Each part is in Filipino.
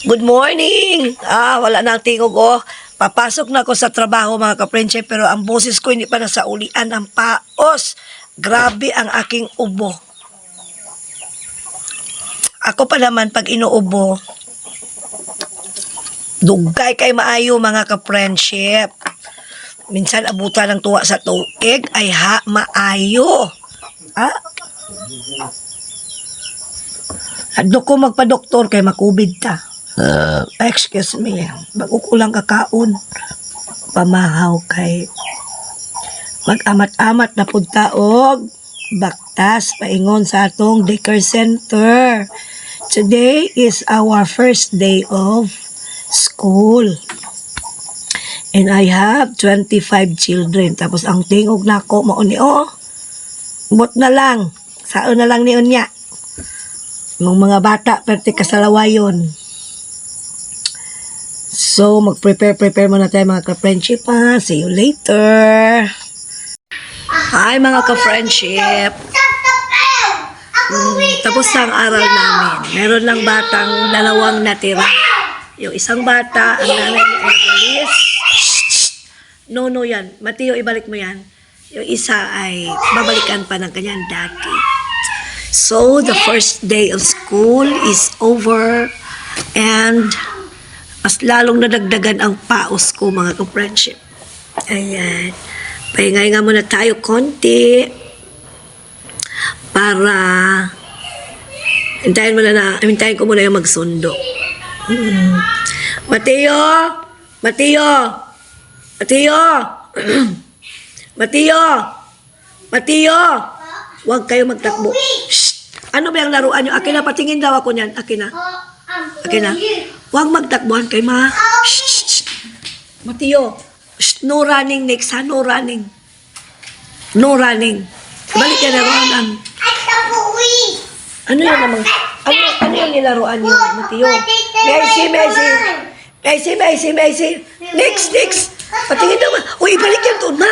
Good morning! Wala na ang tingog oh. Papasok na ako sa trabaho mga ka-friendship pero ang boses ko hindi pa nasaulian ang paos. Grabe ang aking ubo. Ako pa naman pag inuubo, dugay kay maayo mga ka-friendship. Minsan abutan ng tuwa sa tuig ay maayo. Adto ko magpa-doktor kay makubid ta. Excuse me. Bago ko lang kakaon. Pamahaw kay mag-amat-amat na pagtaog. Baktas paingon sa atong daycare center. Today is our first day of school. And I have 25 children. Tapos ang tingog na ako, mauni bot na lang. Saan na lang niyon niya. Mga bata, perte kasalawayon. So, mag-prepare muna tayo mga ka-friendship ha. See you later. Hi mga ka-friendship. Tapos na ang aral namin. Meron lang batang dalawang natira. Yung isang bata, ang nanay niya ay nagwalis. No, yan. Mateo, ibalik mo yan. Yung isa ay babalikan pa ng kanyang daddy. So, the first day of school is over and mas lalong nadagdagan ang paos ko mga ka-friendship. Ayan. Pahingay nga muna tayo konti para hintayin ko muna yung magsundo. Mateo! Huwag kayo magtakbo. Shh! Ano ba yung laruan nyo? Akin na, patingin daw ako niyan. Akin na. Huwag magtakbuhan kayo, ma. Shh! Mateo, shh, no running next, ha? No running. Balik ka na ruanan. Ano yun naman? Ano yung nilaruan nyo, Mateo? Messi. Next. Patingin daw, ma. Uy, ibalik yan doon, ma.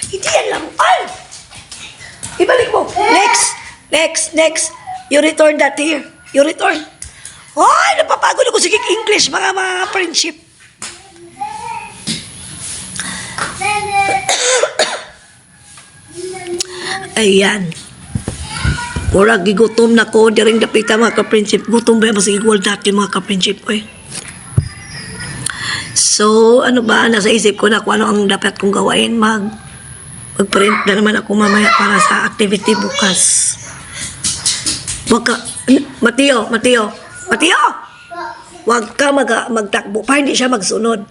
Hindi yan laruan. Ibalik mo. Next. You return that here. Ay, napapagod ako sa English, mga friendship. Ayan. Murag gigutom na ko. Diring dapita mga ka-friendship. Gutom ba mas igual dati mga ka-friendship ko eh. So, ano ba? Nasa isip ko na kung ano ang dapat kong gawain. Mag-print na naman ako mamaya para sa activity bukas. Mateo! Huwag ka magtakbo pa, hindi siya magsunod.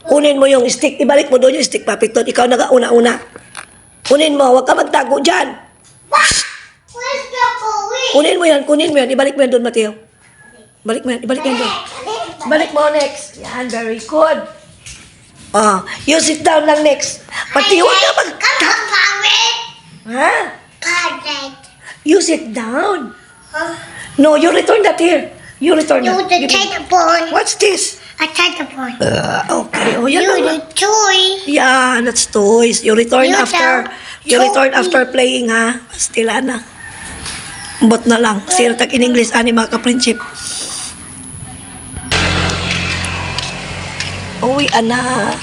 Kunin mo yung stick, ibalik mo doon yung stick, Papiton. Ikaw nag-una-una. Kunin mo, huwag ka magtago dyan. Kunin mo yan, ibalik mo yan doon, Mateo. Ibalik mo yan doon. Ibalik mo next. Yan, very good. You sit down lang next. Mateo, huwag ka Ha? You sit down. No, you return that here. You return that. Take the phone. What's this? I take the phone. Okay. Oh, yan You naman. the toy. Yeah, that's toys. You return You after. tell- You return after playing, ha? Pastila na. Bot na lang. Sirtag in English, ani mga ka-friendship. Uwi, ana.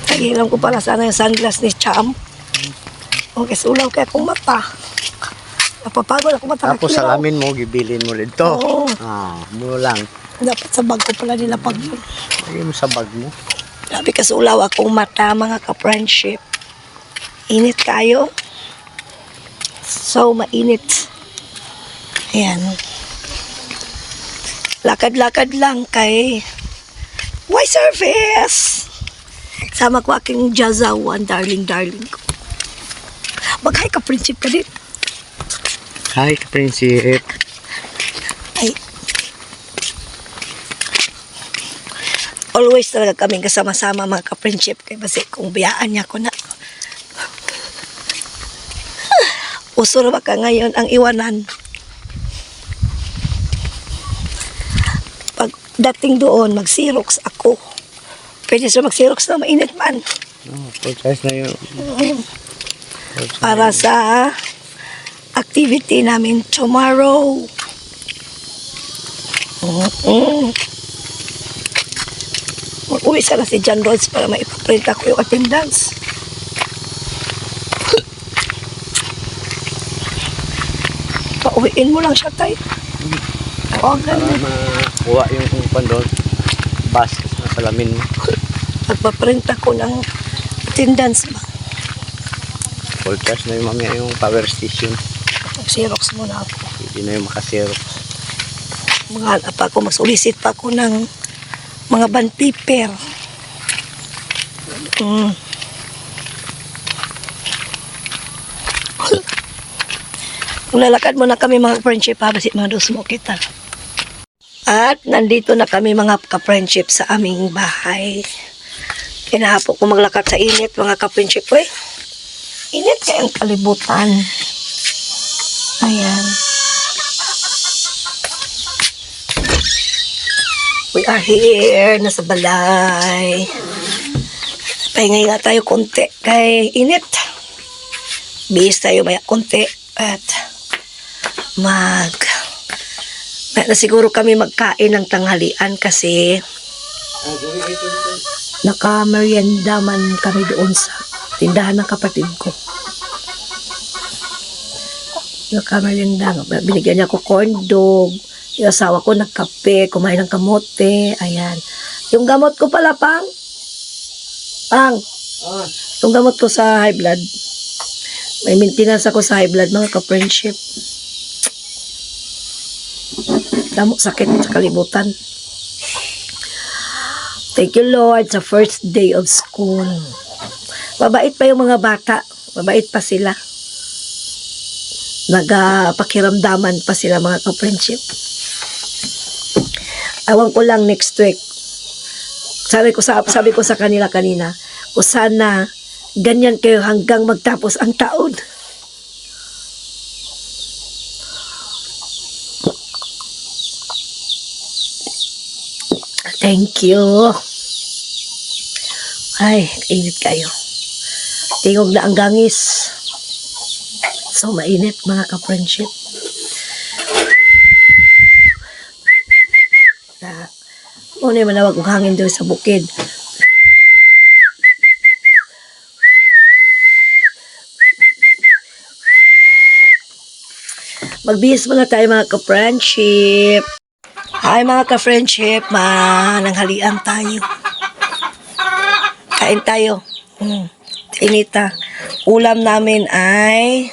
Nagilam ko pala sana yung sunglass ni Cham. Okay, sulaw kaya akong mata. Napapagod ako mata. Tapos salamin mo, gibilin mo dito. Oo. Mo lang. Dapat sa bag ko pala nila pag yun. Lagay mo sa bag mo. Grabe kasulaw akong mata mga ka-friendship. Init kayo. So, mainit. Ayan. Lakad-lakad lang kay Why service? Sama ko aking jazawan, darling ko. Mag-hi ka, friendship ka din. Hi, Prinsip. Ay. Always talaga kaming kasama-sama mga ka-friendship. Kaya basi kung biyaan niya ko na. Usor ba ka ngayon ang iwanan? Pag dating doon, mag-xerox ako. Pwede siya mag-xerox na mainit man. Oh, full size na yun. Para sa activity namin tomorrow. Mag-uwi sana si John Rhodes para maipaprint ako yung attendance. Pauwiin mo lang siya, tay. Tawagan Para mo. makuha yung pandon. Bus na salamin mo. Magpaprint ako ng attendance ba? Full charge na yung mamaya yung power station. Mag-xerox muna ako. Hindi na yung makasero. Maghanap pa ako, masulisit pa ako ng mga bond paper. Lalakad muna kami mga friendship habang si mga dos mo kita. At nandito na kami mga ka-friendship sa aming bahay. Kinahapo ko maglakad sa init mga ka-friendship. Uy, init kayang kalibutan. Ayan. We are here, nasa balay. Pahingay nga tayo konti kay init. Bihis tayo maya konti at na siguro kami magkain ng tanghalian kasi naka-merienda man kami doon sa tindahan ng kapatid ko. Naka-merienda. Binigyan niya ako corn dog. Yung asawa ko nagkape, kumain ng kamote. Ayan. Yung gamot ko pala, Pang. Yung gamot ko sa high blood. May maintenance ako sa high blood, mga ka-friendship. Damo sakit sa kalibutan. Thank you, Lord, sa first day of school. Mabait pa yung mga bata. Mabait pa sila. Nagapakiramdaman pa sila, mga ka-friendship. Awan ko lang next week. Sabi ko sa kanila kanina, o sana ganyan kayo hanggang magtapos ang taon. Thank you. Ay, init kayo. Tingog na ang gangis. So, mainit mga ka-friendship. Muna yung manawag kong hangin doon sa bukid. Magbihis muna tayo mga ka-friendship. Hi mga ka-friendship, mananghalian tayo. Kain tayo. Inita. Ulam namin ay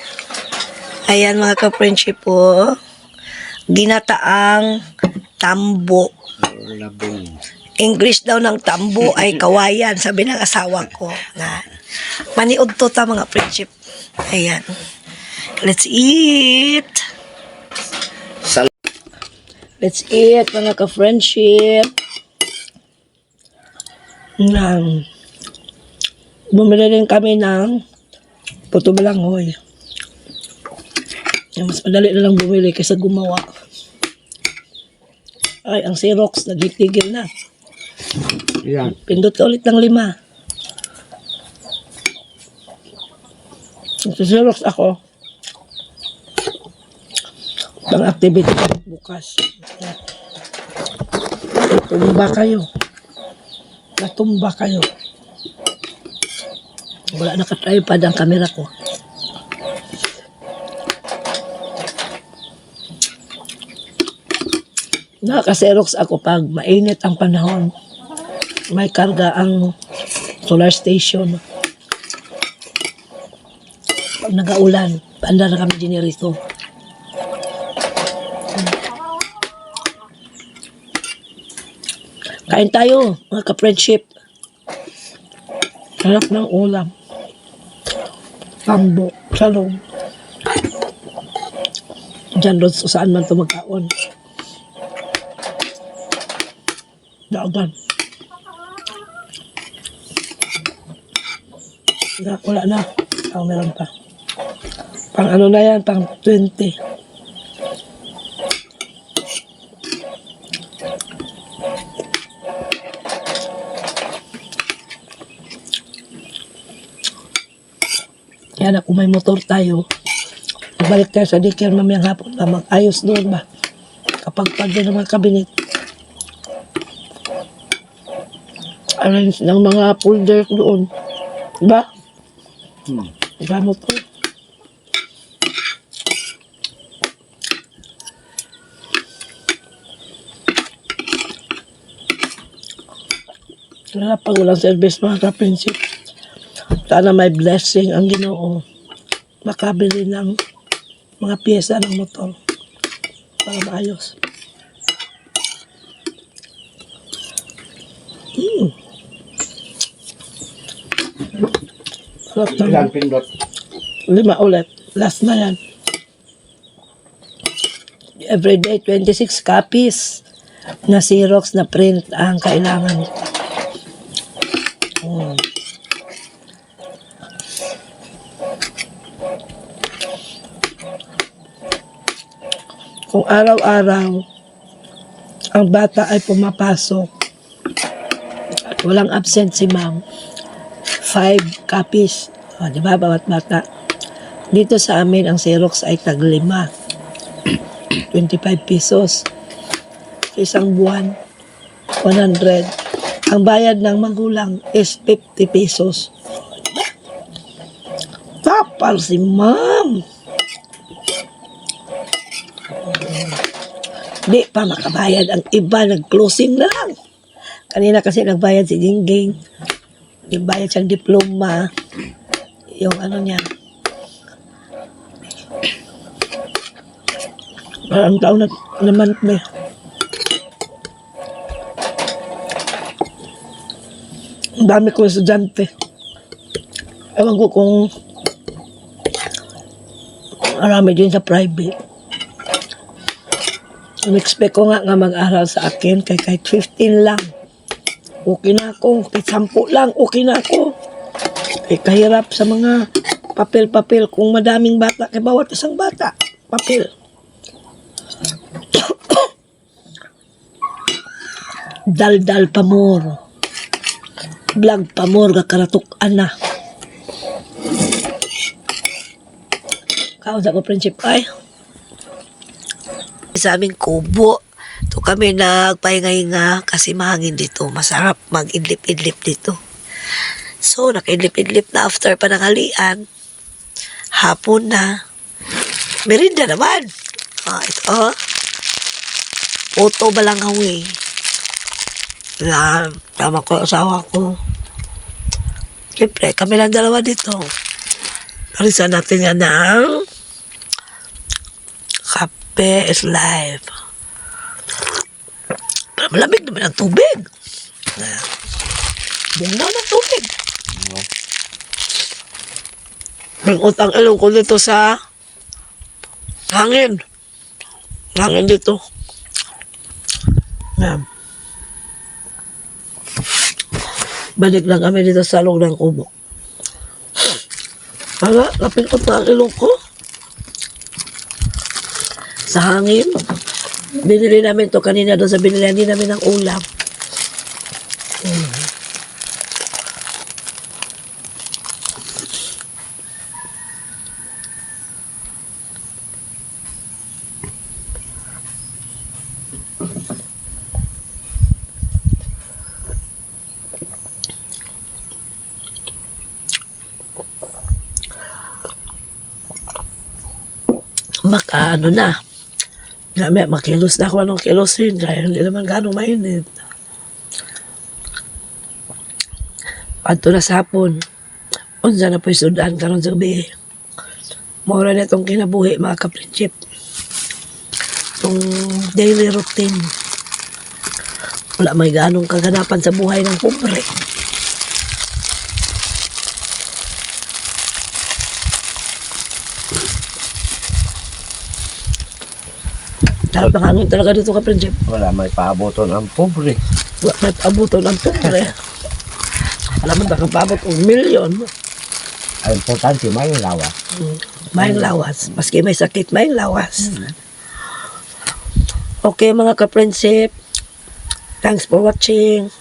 ayan mga ka-friendship po. Ginataang tambo. Labong. English daw ng tambo ay kawayan, sabi ng asawa ko. Na, maniod to ta mga friendship. Ayan. Let's eat. Let's eat mga ka-friendship. Bumili rin kami ng puto balanghoy. Mas madali na lang bumili kaysa gumawa. Ay, ang Xerox, nagtitigil na. Yan. Pindot ka ulit ng 5. Xerox ako. Pang activity ko bukas. Tumba kayo. Natumba kayo. Wala naka-tripod ang camera ko. Naka-Xerox ako pag mainit ang panahon. May karga ang solar station. Pag nag-aulan, paanda na kami dinirito. Kain tayo, mga ka-friendship. Sarap ng ulam. Tambo, salong. Diyan doon saan man ito magkaon. Dagan. Wala na. Meron pa. Pang ano na yan, pang 20. Yan na, kung may motor tayo, balik tayo sa daycare mamayang hapon na mag-ayos doon ba? Kapag pagda ng mga kabinet, arrange ng mga folder doon. Diba? Diba motor? Wala pag walang service mga ka-prinsip. Sana may blessing ang Ginoo. Makabili ng mga pyesa ng motor para maayos. Sarap Ilan naman. pindot? 5 ulit. Last na yan. Everyday 26 copies na Xerox na print ang kailangan. Kung araw-araw ang bata ay pumapasok at walang absent si ma'am, 5 copies. O, di ba, bawat bata. Dito sa amin, ang Xerox ay tag-5. 25 pesos. Sa isang buwan, 100. Ang bayad ng magulang is 50 pesos. Tapal si ma'am. Di pa makabayad ang iba, nag-closing na lang. Kanina kasi nagbayad si Gingging. Nagbayad siyang diploma. Yung ano niya. Parang taon na naman na. Ang dami kong estudyante. Ewan ko kung marami din sa private. In-expect ko nga mag-aral sa akin kahit 15 lang. Okay na ako. Kahit 10 lang, okay na ako. Kahirap sa mga papel-papel kung madaming bata. Kaya bawat isang bata, papel. Dal-dal pamor. Vlog pamor, kakaratuk na. Kaon sa ko, prinsip ay. Sa aming kubo. Ito kami nagpahinga-hinga kasi mahangin dito. Masarap mag-idlip-idlip dito. So, naka-idlip-idlip na after pananghalian. Hapon na. Merinda naman. Ito. Puto balanghawi. Tama ko asawa ko. Siyempre, kami lang dalawa dito. Narisan natin nga ng kape is life. Pero malamig naman ang tubig. Bungaw ng tubig. May utang ilong ko dito sa hangin. Hangin dito. Yan. Balik lang kami dito sa loob ng kubo. Hala, lapit ko ang ilong ko. Sa hangin. Binili namin to kanina doon sa binilihan din namin ng ulam. Makaano na. May makilos na ako anong kilosin kaya hindi naman gano'ng mainit. Adto na sa hapon. Unsa na po'y sudan karon sa gabi. Mura na itong kinabuhi mga kaprinsip. Itong daily routine. Wala may ganong kaganapan sa buhay ng pobre. Tarap ng hangin talaga dito kaprinsip. Wala may paaboton ang pobre. Wala may pabuto ng pobre. Alam mo, nakapabot ng milyon. Ang importante, may lawas. May lawas. Maski may sakit, may lawas. Okay mga kaprinsip. Thanks for watching.